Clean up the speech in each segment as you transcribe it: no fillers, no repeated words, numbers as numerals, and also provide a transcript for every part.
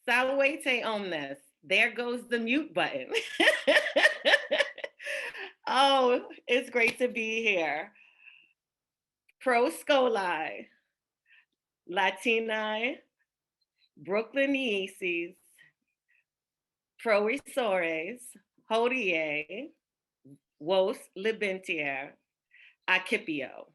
Salvete omnes. There goes the mute button. Oh, it's great to be here. Pro Scoli, Latini, Brooklynienses, Pro Risores, Hodie, Vos Libentier, Accipio.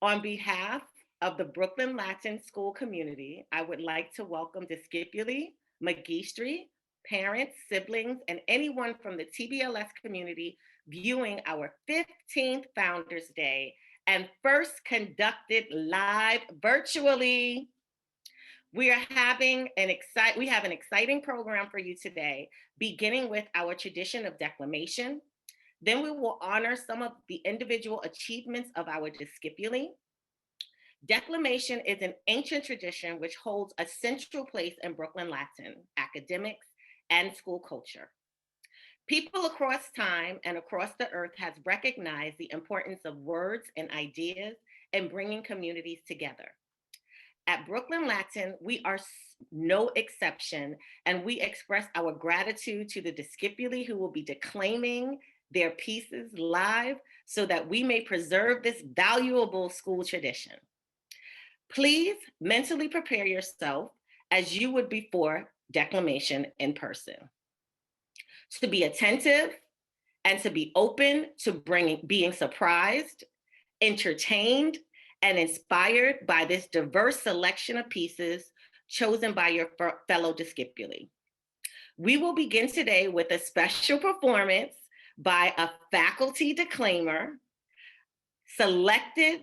On behalf of the Brooklyn Latin School community, I would like to welcome discipuli, magistri, parents, siblings, and anyone from the TBLS community viewing our 15th Founders Day and first conducted live virtually. We have an exciting program for you today, beginning with our tradition of declamation. Then we will honor some of the individual achievements of our discipuli. Declamation is an ancient tradition which holds a central place in Brooklyn Latin academics and school culture. People across time and across the earth has recognized the importance of words and ideas in bringing communities together. At Brooklyn Latin, we are no exception, and we express our gratitude to the discipuli who will be declaiming their pieces live so that we may preserve this valuable school tradition. Please mentally prepare yourself as you would before declamation in person. To be attentive and to be open to being surprised, entertained, and inspired by this diverse selection of pieces chosen by your fellow discipuli. We will begin today with a special performance by a faculty declaimer selected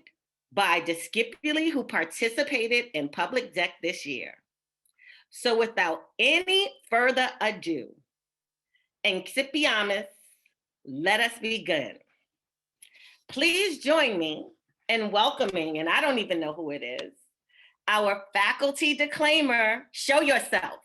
by discipuli who participated in Public Dec this year. So without any further ado, incipiamus, let us begin. Please join me in welcoming, and I don't even know who it is, our faculty declaimer. Show yourself.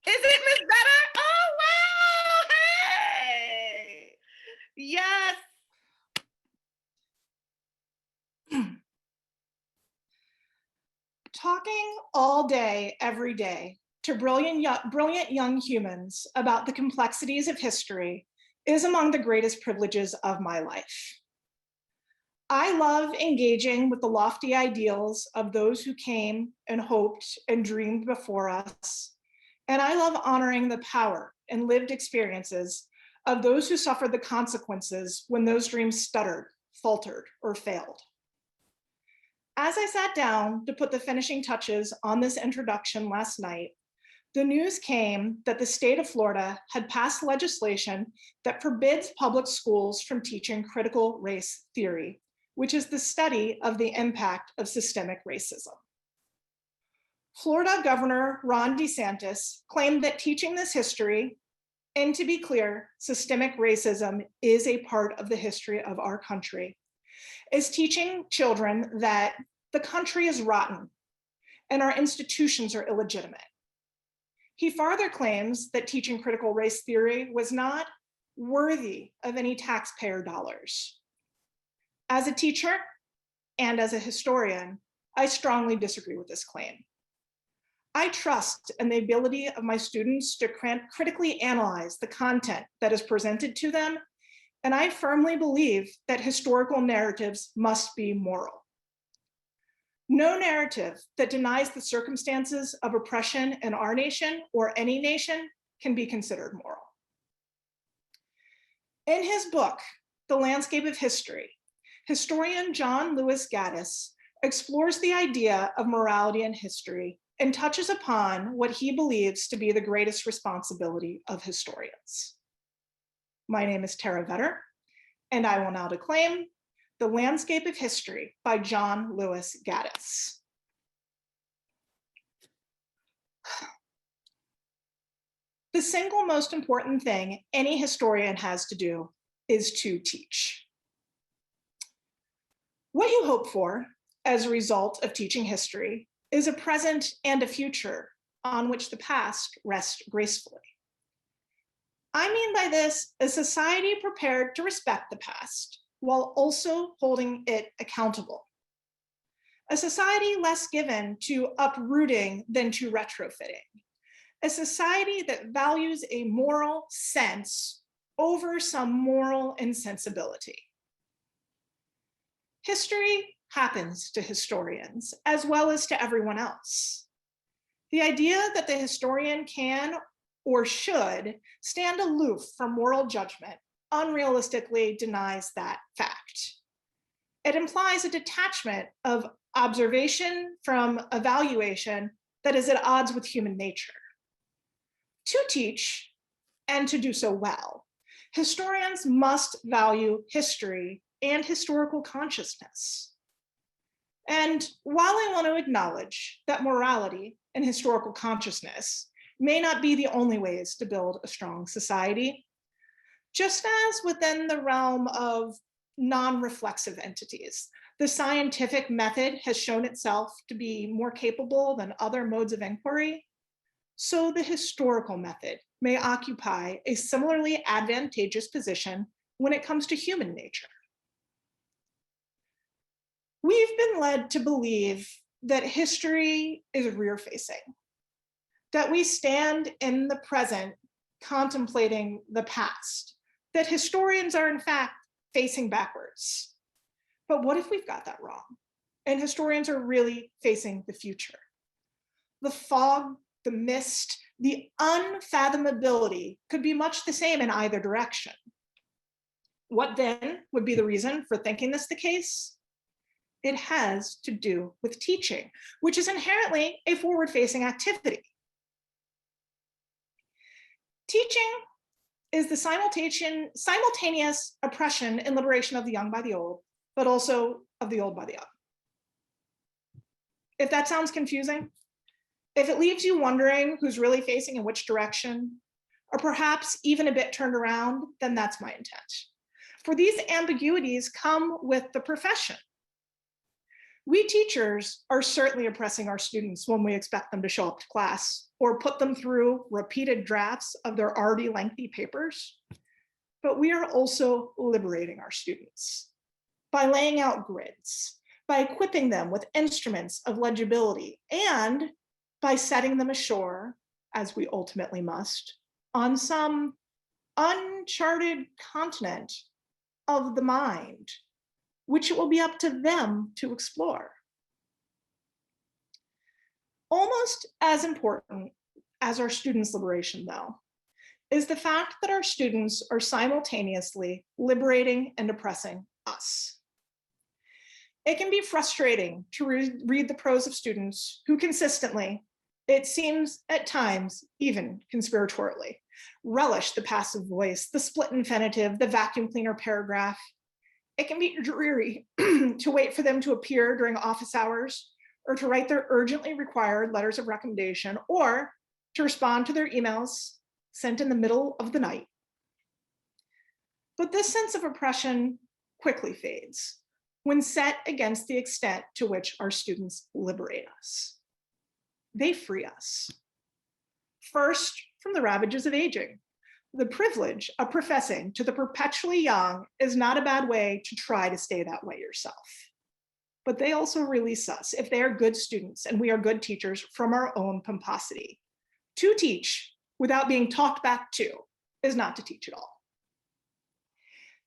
Is it Miss Better? Oh, wow, hey! Yes. Talking all day, every day, to brilliant young humans about the complexities of history is among the greatest privileges of my life. I love engaging with the lofty ideals of those who came and hoped and dreamed before us. And I love honoring the power and lived experiences of those who suffered the consequences when those dreams stuttered, faltered, or failed. As I sat down to put the finishing touches on this introduction last night, the news came that the state of Florida had passed legislation that forbids public schools from teaching critical race theory, which is the study of the impact of systemic racism. Florida Governor Ron DeSantis claimed that teaching this history, and to be clear, systemic racism is a part of the history of our country, is teaching children that the country is rotten and our institutions are illegitimate. He further claims that teaching critical race theory was not worthy of any taxpayer dollars. As a teacher and as a historian, I strongly disagree with this claim. I trust in the ability of my students to critically analyze the content that is presented to them, and I firmly believe that historical narratives must be moral. No narrative that denies the circumstances of oppression in our nation or any nation can be considered moral. In his book, The Landscape of History, historian John Lewis Gaddis explores the idea of morality in history and touches upon what he believes to be the greatest responsibility of historians. My name is Tara Vetter, and I will now declaim The Landscape of History by John Lewis Gaddis. The single most important thing any historian has to do is to teach. What you hope for as a result of teaching history is a present and a future on which the past rests gracefully. I mean by this a society prepared to respect the past while also holding it accountable. A society less given to uprooting than to retrofitting. A society that values a moral sense over some moral insensibility. History happens to historians as well as to everyone else. The idea that the historian can or should stand aloof from moral judgment unrealistically denies that fact. It implies a detachment of observation from evaluation that is at odds with human nature. To teach, and to do so well, historians must value history and historical consciousness. And while I want to acknowledge that morality and historical consciousness may not be the only ways to build a strong society, just as within the realm of non-reflexive entities, the scientific method has shown itself to be more capable than other modes of inquiry, so the historical method may occupy a similarly advantageous position when it comes to human nature. We've been led to believe that history is rear-facing, that we stand in the present contemplating the past, that historians are in fact facing backwards. But what if we've got that wrong and historians are really facing the future? The fog, the mist, the unfathomability could be much the same in either direction. What then would be the reason for thinking this the case? It has to do with teaching, which is inherently a forward-facing activity. Teaching is the simultaneous oppression and liberation of the young by the old, but also of the old by the young. If that sounds confusing, if it leaves you wondering who's really facing in which direction, or perhaps even a bit turned around, then that's my intent. For these ambiguities come with the profession. We teachers are certainly oppressing our students when we expect them to show up to class or put them through repeated drafts of their already lengthy papers. But we are also liberating our students by laying out grids, by equipping them with instruments of legibility, and by setting them ashore, as we ultimately must, on some uncharted continent of the mind, which it will be up to them to explore. Almost as important as our students' liberation, though, is the fact that our students are simultaneously liberating and oppressing us. It can be frustrating to read the prose of students who consistently, it seems at times even conspiratorially, relish the passive voice, the split infinitive, the vacuum cleaner paragraph. It can be dreary to wait for them to appear during office hours, or to write their urgently required letters of recommendation, or to respond to their emails sent in the middle of the night. But this sense of oppression quickly fades when set against the extent to which our students liberate us. They free us. First, from the ravages of aging. The privilege of professing to the perpetually young is not a bad way to try to stay that way yourself. But they also release us, if they are good students and we are good teachers, from our own pomposity. To teach without being talked back to is not to teach at all.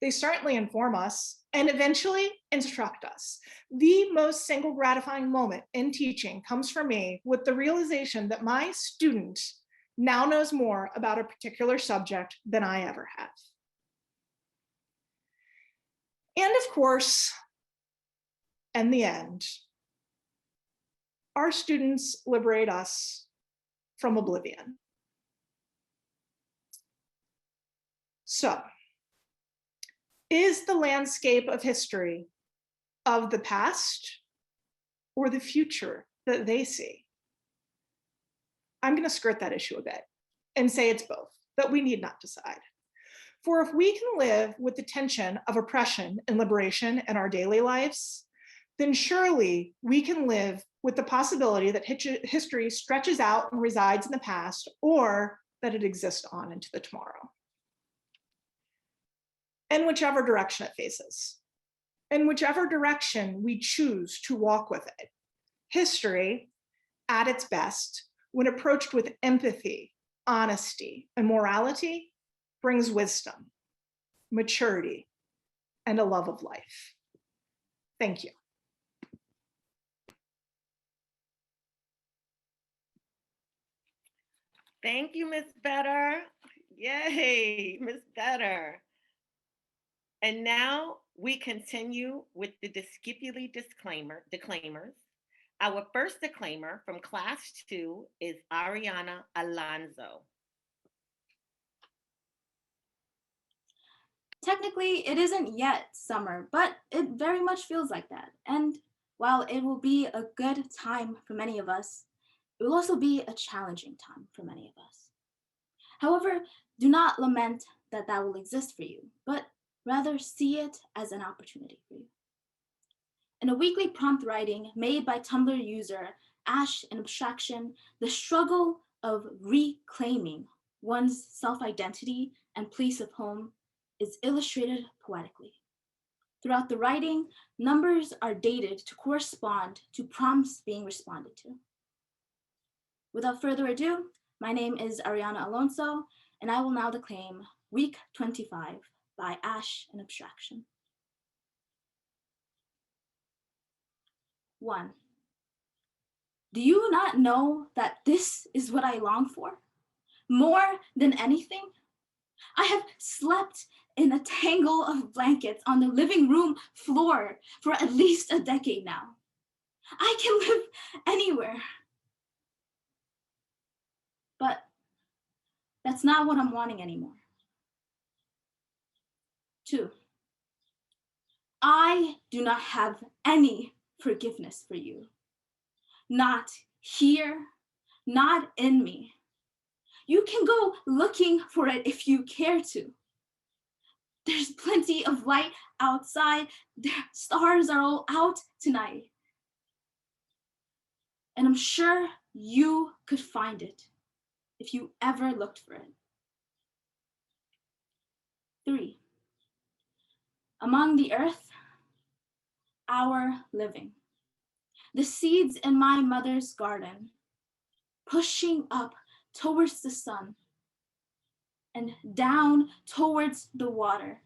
They certainly inform us and eventually instruct us. The most single gratifying moment in teaching comes for me with the realization that my student now knows more about a particular subject than I ever have. And of course, in the end, our students liberate us from oblivion. So, is the landscape of history of the past or the future that they see? I'm going to skirt that issue a bit and say it's both, that we need not decide. For if we can live with the tension of oppression and liberation in our daily lives, then surely we can live with the possibility that history stretches out and resides in the past, or that it exists on into the tomorrow. In whichever direction it faces, in whichever direction we choose to walk with it, history, at its best, when approached with empathy, honesty, and morality, brings wisdom, maturity, and a love of life. Thank you. Thank you, Ms. Better. Yay, Ms. Better. And now we continue with the discipuli declaimers. Our first declaimer from class 2 is Ariana Alonso. Technically, it isn't yet summer, but it very much feels like that. And while it will be a good time for many of us, it will also be a challenging time for many of us. However, do not lament that that will exist for you, but rather see it as an opportunity for you. In a weekly prompt writing made by Tumblr user Ash in Abstraction, the struggle of reclaiming one's self-identity and place of home is illustrated poetically. Throughout the writing, numbers are dated to correspond to prompts being responded to. Without further ado, my name is Ariana Alonso, and I will now declaim Week 25 by Ash in Abstraction. 1. Do you not know that this is what I long for? More than anything, I have slept in a tangle of blankets on the living room floor for at least a decade now. I can live anywhere. But that's not what I'm wanting anymore. 2. I do not have any forgiveness for you. Not here, not in me. You can go looking for it if you care to. There's plenty of light outside. The stars are all out tonight. And I'm sure you could find it if you ever looked for it. 3. Among the earth, our living. The seeds in my mother's garden, pushing up towards the sun and down towards the water.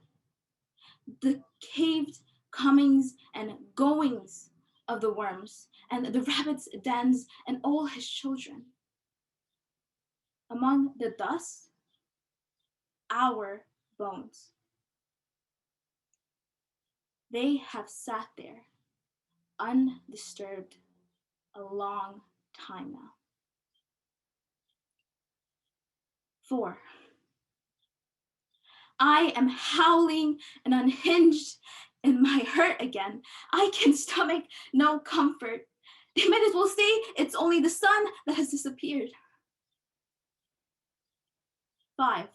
The caved comings and goings of the worms and the rabbit's dens and all his children. Among the dust, our bones. They have sat there undisturbed a long time now. 4. I am howling and unhinged in my hurt again. I can stomach no comfort. They might as well say it's only the sun that has disappeared. 5.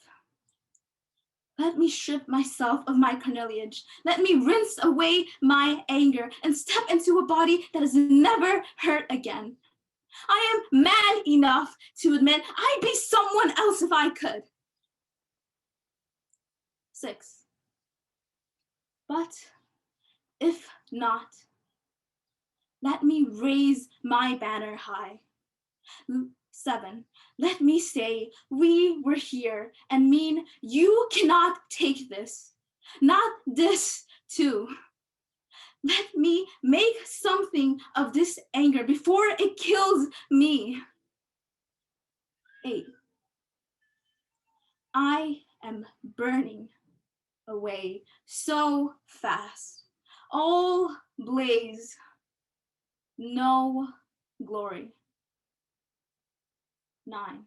Let me strip myself of my carneliage. Let me rinse away my anger and step into a body that has never hurt again. I am man enough to admit I'd be someone else if I could. 6. But if not, let me raise my banner high. 7. Let me say we were here and mean you cannot take this, not this too. Let me make something of this anger before it kills me. 8. I am burning away so fast, all blaze, no glory. 9.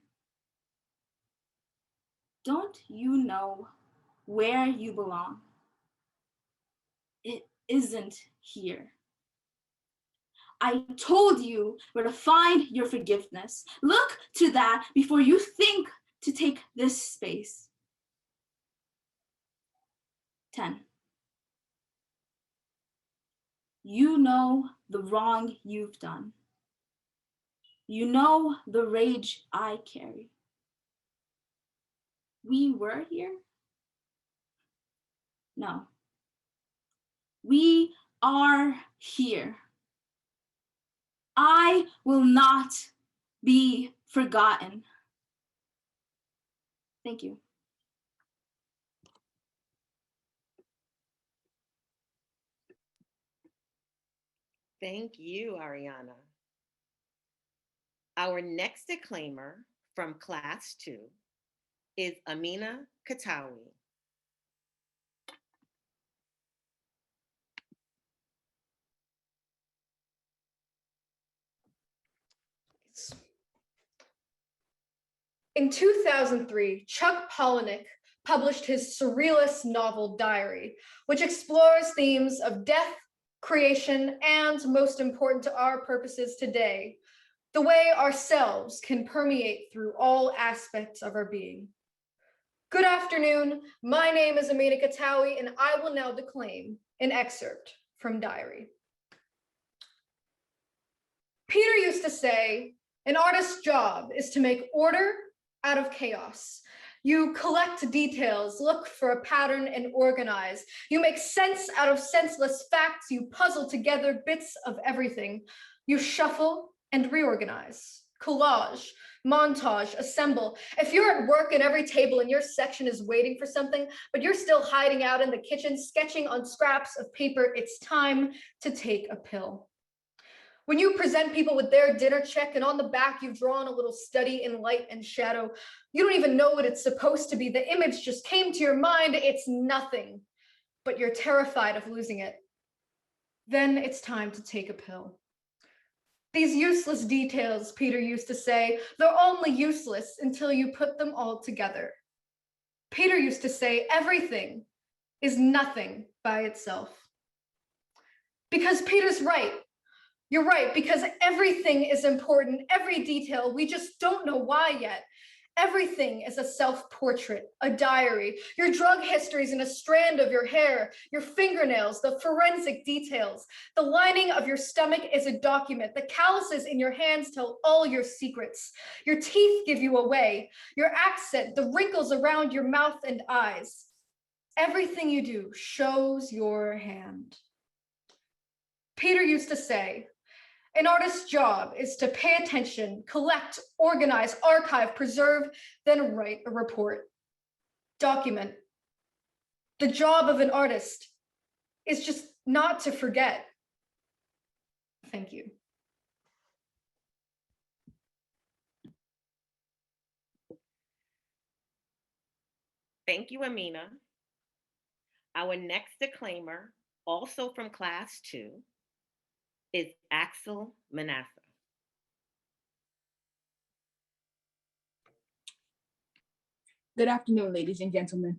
Don't you know where you belong? It isn't here. I told you where to find your forgiveness. Look to that before you think to take this space. 10. You know the wrong you've done. You know the rage I carry. We were here? No. We are here. I will not be forgotten. Thank you. Thank you, Ariana. Our next declaimer from class 2 is Amina Katawi. In 2003, Chuck Palahniuk published his surrealist novel Diary, which explores themes of death, creation, and, most important to our purposes today, the way ourselves can permeate through all aspects of our being. Good afternoon, my name is Amina Katawi, and I will now declaim an excerpt from Diary. Peter used to say, an artist's job is to make order out of chaos. You collect details, look for a pattern, and organize. You make sense out of senseless facts. You puzzle together bits of everything. You shuffle and reorganize, collage, montage, assemble. If you're at work and every table in your section is waiting for something, but you're still hiding out in the kitchen, sketching on scraps of paper, it's time to take a pill. When you present people with their dinner check and on the back you've drawn a little study in light and shadow, you don't even know what it's supposed to be. The image just came to your mind. It's nothing, but you're terrified of losing it. Then it's time to take a pill. These useless details, Peter used to say, they're only useless until you put them all together. Peter used to say everything is nothing by itself. Because Peter's right. You're right, because everything is important, every detail, we just don't know why yet. Everything is a self-portrait, a diary. Your drug history is in a strand of your hair, your fingernails, the forensic details. The lining of your stomach is a document. The calluses in your hands tell all your secrets. Your teeth give you away. Your accent, the wrinkles around your mouth and eyes. Everything you do shows your hand. Peter used to say, an artist's job is to pay attention, collect, organize, archive, preserve, then write a report. Document. The job of an artist is just not to forget. Thank you. Thank you, Amina. Our next declaimer, also from class 2, is Axel Manasseh. Good afternoon, ladies and gentlemen.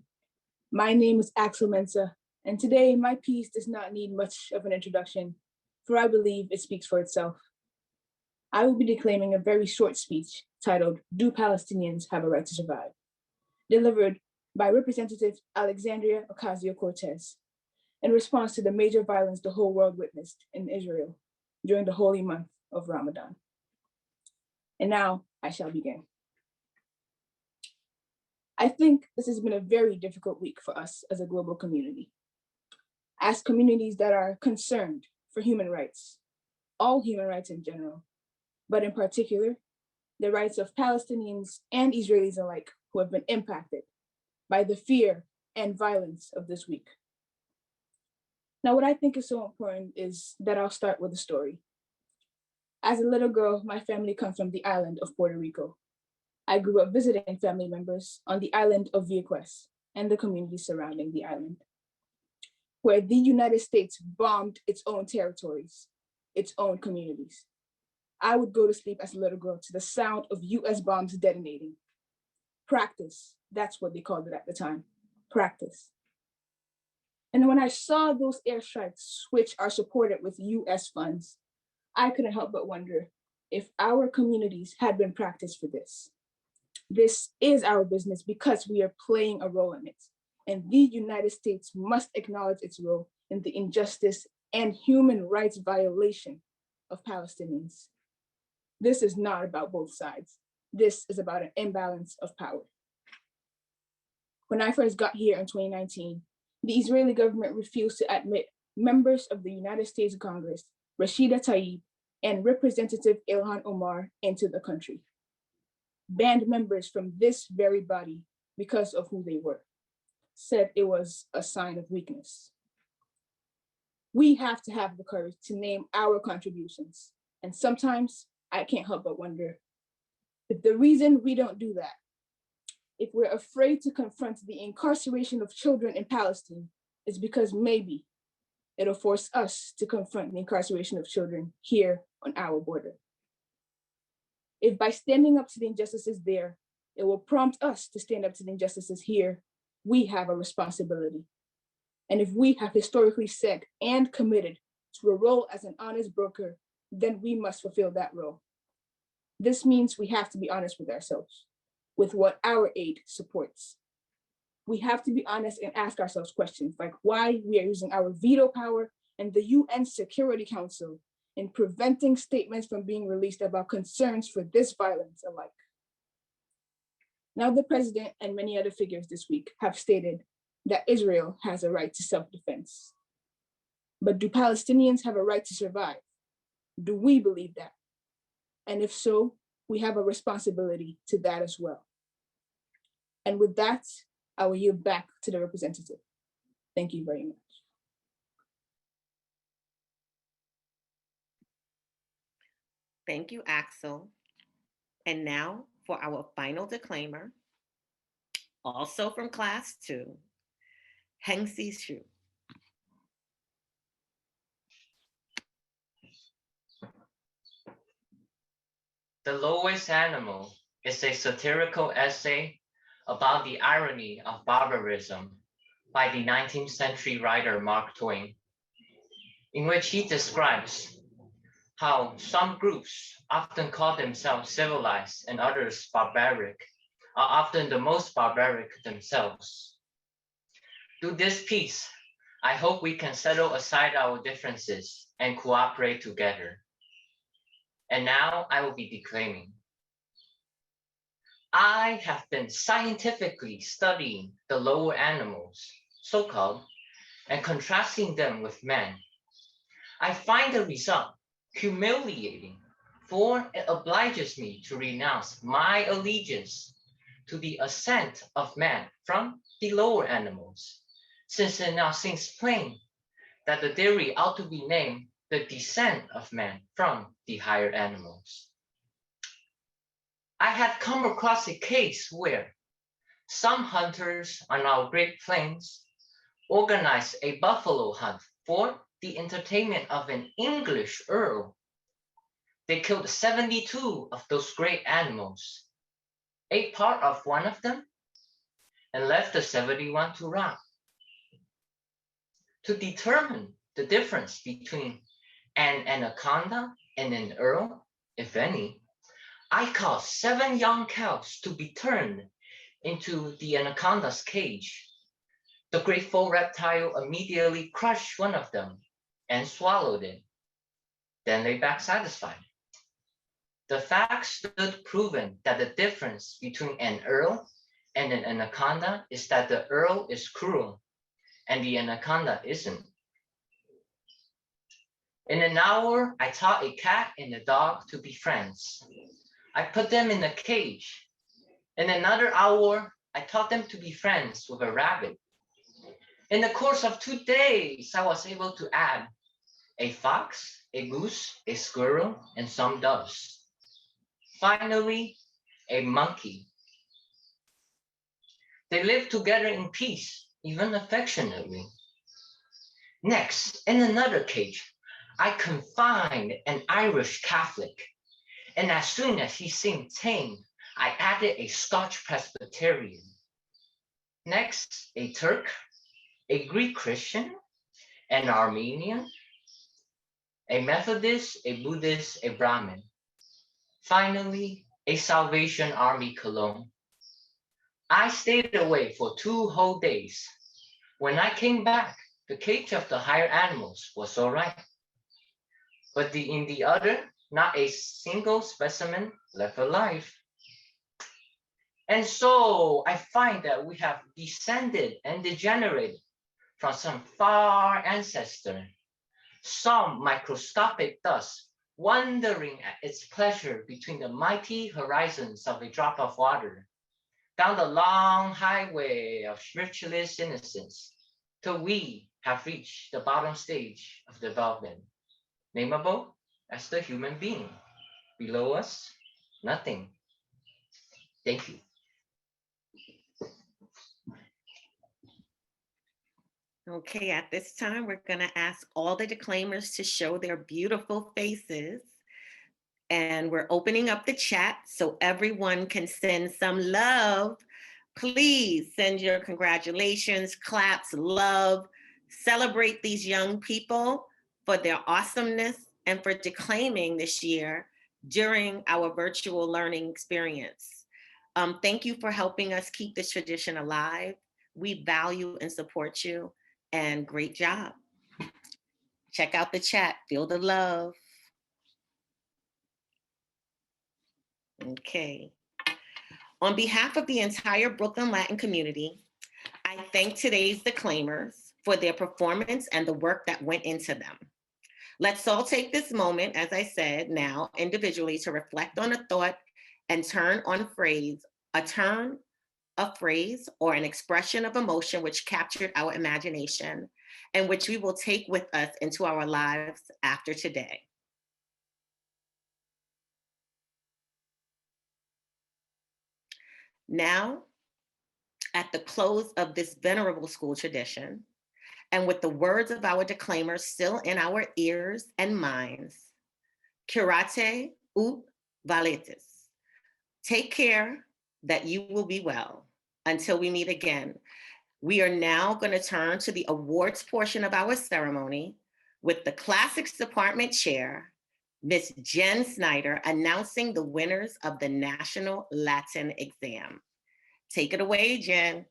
My name is Axel Manasseh, and today my piece does not need much of an introduction, for I believe it speaks for itself. I will be declaiming a very short speech titled, Do Palestinians Have a Right to Survive? Delivered by Representative Alexandria Ocasio-Cortez in response to the major violence the whole world witnessed in Israel during the holy month of Ramadan. And now I shall begin. I think this has been a very difficult week for us as a global community. As communities that are concerned for human rights, all human rights in general, but in particular, the rights of Palestinians and Israelis alike who have been impacted by the fear and violence of this week. Now, what I think is so important is that I'll start with a story. As a little girl, my family comes from the island of Puerto Rico. I grew up visiting family members on the island of Vieques and the communities surrounding the island, where the United States bombed its own territories, its own communities. I would go to sleep as a little girl to the sound of US bombs detonating. Practice, that's what they called it at the time, practice. And when I saw those airstrikes, which are supported with US funds, I couldn't help but wonder if our communities had been practiced for this. This is our business because we are playing a role in it. And the United States must acknowledge its role in the injustice and human rights violation of Palestinians. This is not about both sides. This is about an imbalance of power. When I first got here in 2019, the Israeli government refused to admit members of the United States Congress, Rashida Tlaib and Representative Ilhan Omar, into the country. Banned members from this very body because of who they were. Said it was a sign of weakness. We have to have the courage to name our contributions. And sometimes I can't help but wonder if the reason we don't do that, if we're afraid to confront the incarceration of children in Palestine, is because maybe it'll force us to confront the incarceration of children here on our border. If by standing up to the injustices there, it will prompt us to stand up to the injustices here, we have a responsibility. And if we have historically said and committed to a role as an honest broker, then we must fulfill that role. This means we have to be honest with ourselves, with what our aid supports. We have to be honest and ask ourselves questions like why we are using our veto power and the UN Security Council in preventing statements from being released about concerns for this violence alike. Now, the president and many other figures this week have stated that Israel has a right to self-defense. But do Palestinians have a right to survive? Do we believe that? And if so, we have a responsibility to that as well. And with that, I will yield back to the representative. Thank you very much. Thank you, Axel. And now for our final declaimer, also from class 2, Hengsi Shu. The Lowest Animal is a satirical essay about the irony of barbarism by the 19th century writer Mark Twain, in which he describes how some groups often call themselves civilized and others barbaric, are often the most barbaric themselves. Through this piece, I hope we can settle aside our differences and cooperate together. And now I will be declaiming. I have been scientifically studying the lower animals, so-called, and contrasting them with man. I find the result humiliating, for it obliges me to renounce my allegiance to the ascent of man from the lower animals, since it now seems plain that the theory ought to be named the descent of man from the higher animals. I had come across a case where some hunters on our Great Plains organized a buffalo hunt for the entertainment of an English earl. They killed 72 of those great animals, ate part of one of them, and left the 71 to rot. To determine the difference between an anaconda and an earl, if any, I caused 7 young cows to be turned into the anaconda's cage. The grateful reptile immediately crushed one of them and swallowed it, then lay back satisfied. The facts stood proven that the difference between an earl and an anaconda is that the earl is cruel and the anaconda isn't. In an hour, I taught a cat and a dog to be friends. I put them in a cage. In another hour, I taught them to be friends with a rabbit. In the course of 2 days, I was able to add a fox, a goose, a squirrel, and some doves. Finally, a monkey. They lived together in peace, even affectionately. Next, in another cage, I confined an Irish Catholic, and as soon as he seemed tame, I added a Scotch Presbyterian. Next, a Turk, a Greek Christian, an Armenian, a Methodist, a Buddhist, a Brahmin. Finally, a Salvation Army cologne. I stayed away for 2 whole days. When I came back, The cage of the higher animals was all right, but in the other, not a single specimen left alive. And so I find that we have descended and degenerated from some far ancestor, some microscopic dust wandering at its pleasure between the mighty horizons of a drop of water, down the long highway of spiritualist innocence, till we have reached the bottom stage of development, nameable as the human being. Below us, nothing. Thank you. Okay, at this time, we're going to ask all the declaimers to show their beautiful faces. And we're opening up the chat so everyone can send some love. Please send your congratulations, claps, love. Celebrate these young people for their awesomeness and for declaiming this year during our virtual learning experience. Thank you for helping us keep this tradition alive. We value and support you, and great job. Check out the chat, feel the love. Okay. On behalf of the entire Brooklyn Latin community, I thank today's declaimers for their performance and the work that went into them. Let's all take this moment, as I said, now individually to reflect on a thought and turn on a phrase, a phrase, or an expression of emotion which captured our imagination and which we will take with us into our lives after today. Now, at the close of this venerable school tradition, and with the words of our declaimers still in our ears and minds, curate ut valetis. Take care that you will be well. Until we meet again, we are now going to turn to the awards portion of our ceremony with the Classics Department Chair, Miss Jen Snyder, announcing the winners of the National Latin Exam. Take it away, Jen.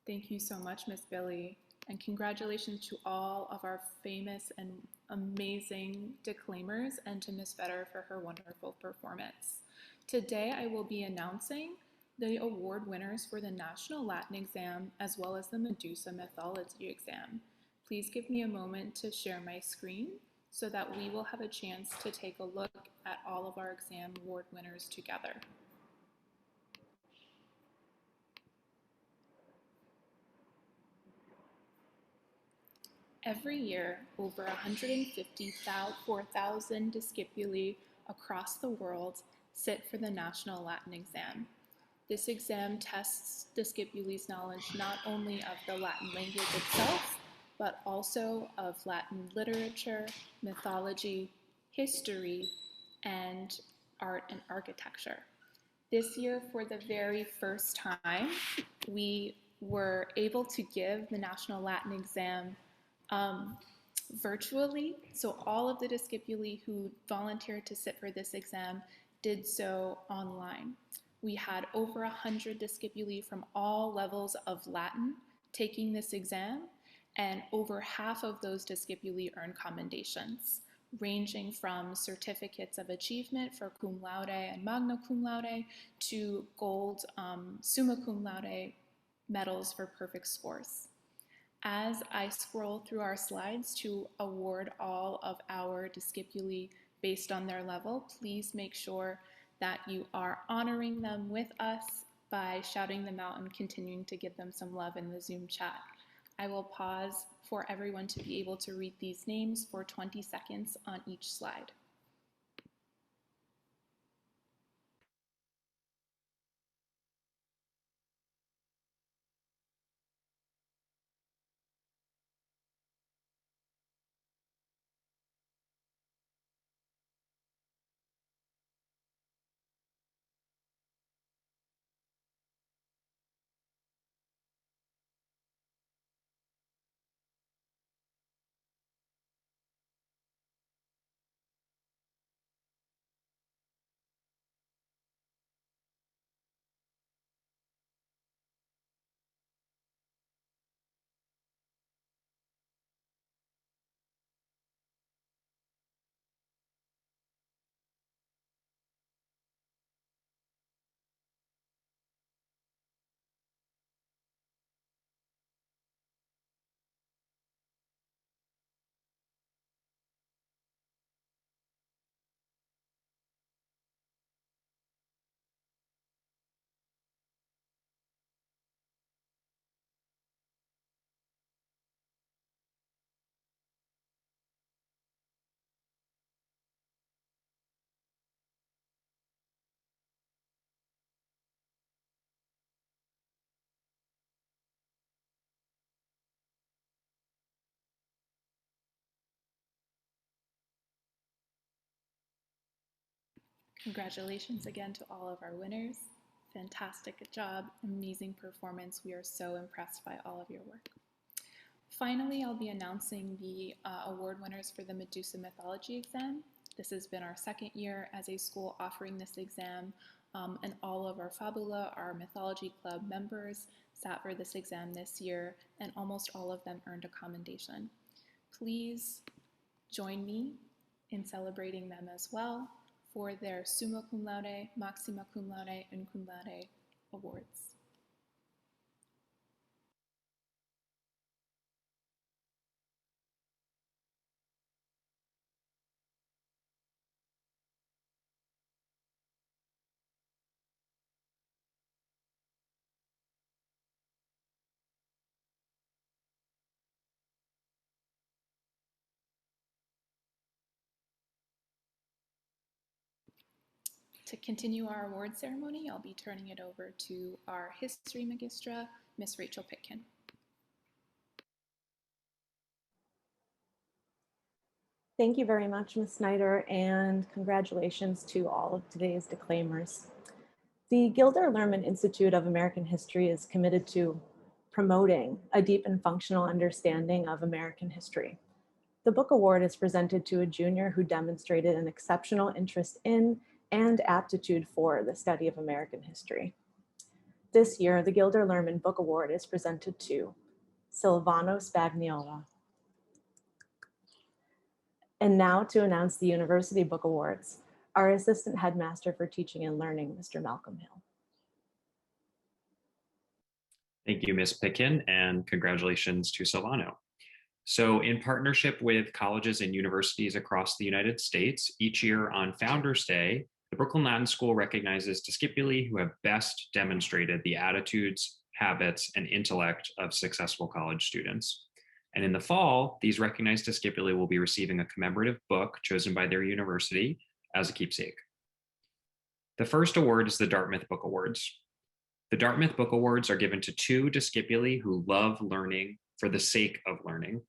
Thank you so much, Miss Billy, and congratulations to all of our famous and amazing declaimers and to Miss Vetter for her wonderful performance. Today, I will be announcing the award winners for the National Latin Exam as well as the Medusa Mythology Exam. Please give me a moment to share my screen so that we will have a chance to take a look at all of our exam award winners together. Every year, over 154,000 discipuli across the world sit for the National Latin Exam. This exam tests discipuli's knowledge not only of the Latin language itself, but also of Latin literature, mythology, history, and art and architecture. This year, for the very first time, we were able to give the National Latin Exam virtually. So all of the discipuli who volunteered to sit for this exam did so online. We had over 100 discipuli from all levels of Latin taking this exam, and over half of those discipuli earned commendations, ranging from certificates of achievement for cum laude and magna cum laude to gold summa cum laude medals for perfect scores. As I scroll through our slides to award all of our discipuli based on their level, please make sure that you are honoring them with us by shouting them out and continuing to give them some love in the Zoom chat. I will pause for everyone to be able to read these names for 20 seconds on each slide. Congratulations again to all of our winners. Fantastic job, amazing performance. We are so impressed by all of your work. Finally, I'll be announcing the award winners for the Medusa Mythology exam. This has been our second year as a school offering this exam, and all of our Fabula, our Mythology Club members, sat for this exam this year, and almost all of them earned a commendation. Please join me in celebrating them as well for their Summa Cum Laude, Maxima Cum Laude, and Cum Laude awards. To continue our award ceremony, I'll be turning it over to our history magistra, Miss Rachel Pitkin. Thank you very much, Ms. Snyder, and congratulations to all of today's declaimers. The Gilder Lehrman Institute of American History is committed to promoting a deep and functional understanding of American history. The book award is presented to a junior who demonstrated an exceptional interest in and aptitude for the study of American history. This year, the Gilder Lehrman Book Award is presented to Silvano Spagnola. And now to announce the University Book Awards, our Assistant Headmaster for Teaching and Learning, Mr. Malcolm Hill. Thank you, Ms. Pitkin, and congratulations to Silvano. So in partnership with colleges and universities across the United States, each year on Founders Day, the Brooklyn Latin School recognizes discipuli who have best demonstrated the attitudes, habits, and intellect of successful college students. And in the fall, these recognized discipuli will be receiving a commemorative book chosen by their university as a keepsake. The first award is the Dartmouth Book Awards. The Dartmouth Book Awards are given to 2 discipuli who love learning for the sake of learning.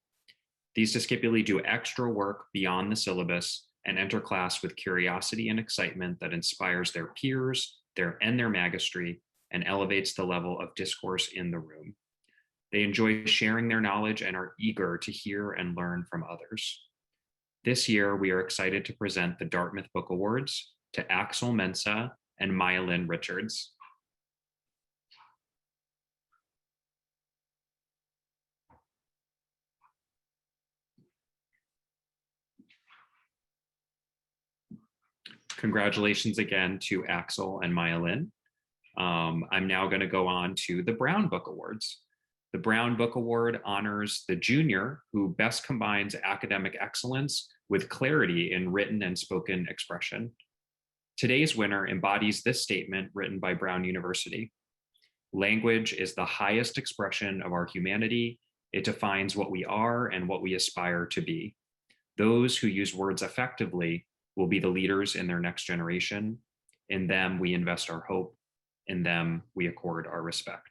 These discipuli do extra work beyond the syllabus and enter class with curiosity and excitement that inspires their peers, their magistry, and elevates the level of discourse in the room. They enjoy sharing their knowledge and are eager to hear and learn from others. This year, we are excited to present the Dartmouth Book Awards to Axel Mensa and Myalyn Richards. Congratulations again to Axel and Myalyn. I'm now going to go on to the Brown Book Awards. The Brown Book Award honors the junior who best combines academic excellence with clarity in written and spoken expression. Today's winner embodies this statement written by Brown University. Language is the highest expression of our humanity. It defines what we are and what we aspire to be. Those who use words effectively will be the leaders in their next generation. In them, we invest our hope. In them, we accord our respect.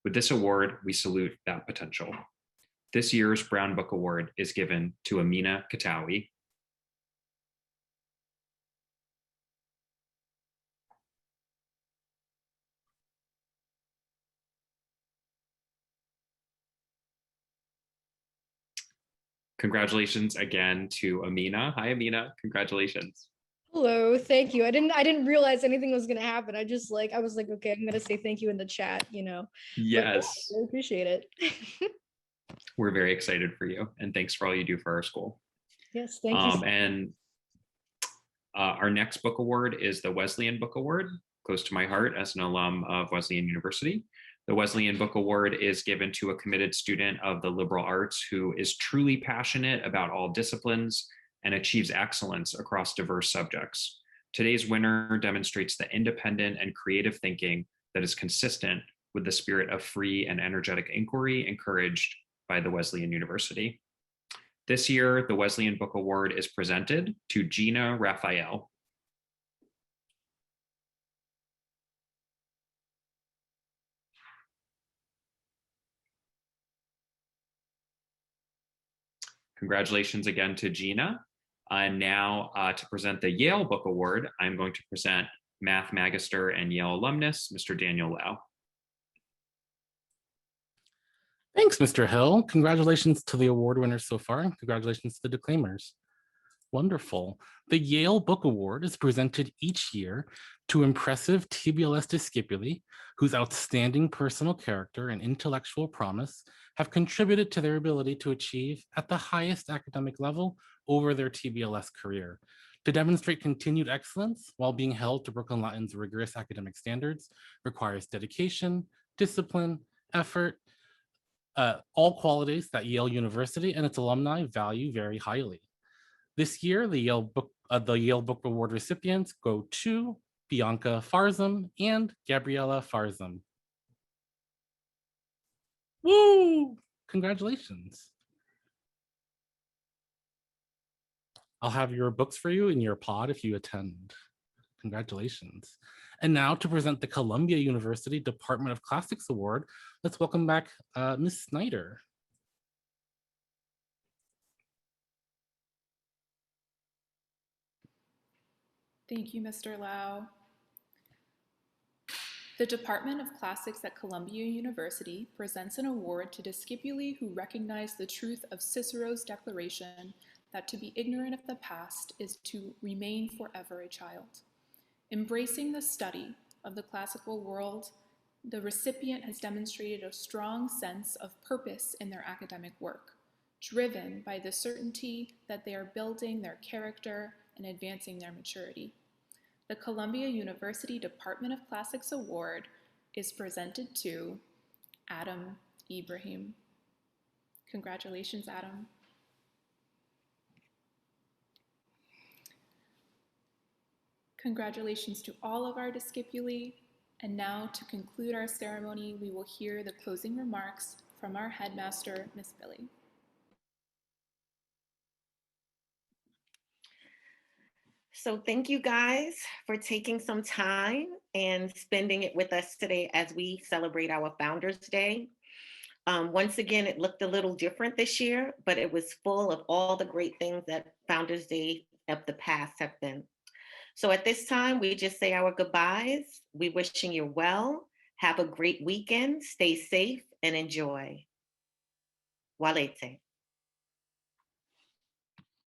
With this award, we salute that potential. This year's Brown Book Award is given to Amina Katawi. Congratulations again to Amina. Hi, Amina. Congratulations. Hello, thank you. I didn't realize anything was gonna happen. I was like, okay, I'm gonna say thank you in the chat, you know. Yes. I appreciate it. We're very excited for you, and thanks for all you do for our school. Yes, thank you. And our next book award is the Wesleyan Book Award, close to my heart as an alum of Wesleyan University. The Wesleyan Book Award is given to a committed student of the liberal arts who is truly passionate about all disciplines and achieves excellence across diverse subjects. Today's winner demonstrates the independent and creative thinking that is consistent with the spirit of free and energetic inquiry encouraged by the Wesleyan University. This year, the Wesleyan Book Award is presented to Gina Raphael. Congratulations again to Gina. Now to present the Yale Book Award, I'm going to present Math Magister and Yale alumnus, Mr. Daniel Lau. Thanks, Mr. Hill. Congratulations to the award winners so far, and congratulations to the declaimers. Wonderful. The Yale Book Award is presented each year to impressive TBLS discipuli whose outstanding personal character and intellectual promise have contributed to their ability to achieve at the highest academic level over their TBLS career. To demonstrate continued excellence while being held to Brooklyn Latin's rigorous academic standards requires dedication, discipline, effort, all qualities that Yale University and its alumni value very highly. This year, the Yale Book Award recipients go to Bianca Farzam and Gabriella Farzam. Woo! Congratulations. I'll have your books for you in your pod if you attend. Congratulations. And now to present the Columbia University Department of Classics Award, let's welcome back Ms. Snyder. Thank you, Mr. Lau. The Department of Classics at Columbia University presents an award to discipuli who recognize the truth of Cicero's declaration that to be ignorant of the past is to remain forever a child. Embracing the study of the classical world, the recipient has demonstrated a strong sense of purpose in their academic work, driven by the certainty that they are building their character and advancing their maturity. The Columbia University Department of Classics Award is presented to Adam Ibrahim. Congratulations, Adam. Congratulations to all of our discipuli. And now to conclude our ceremony, we will hear the closing remarks from our headmaster, Ms. Billy. So thank you guys for taking some time and spending it with us today as we celebrate our Founders Day. Once again, it looked a little different this year, but it was full of all the great things that Founders Day of the past have been. So at this time, we just say our goodbyes. We wishing you well. Have a great weekend. Stay safe and enjoy. Walete.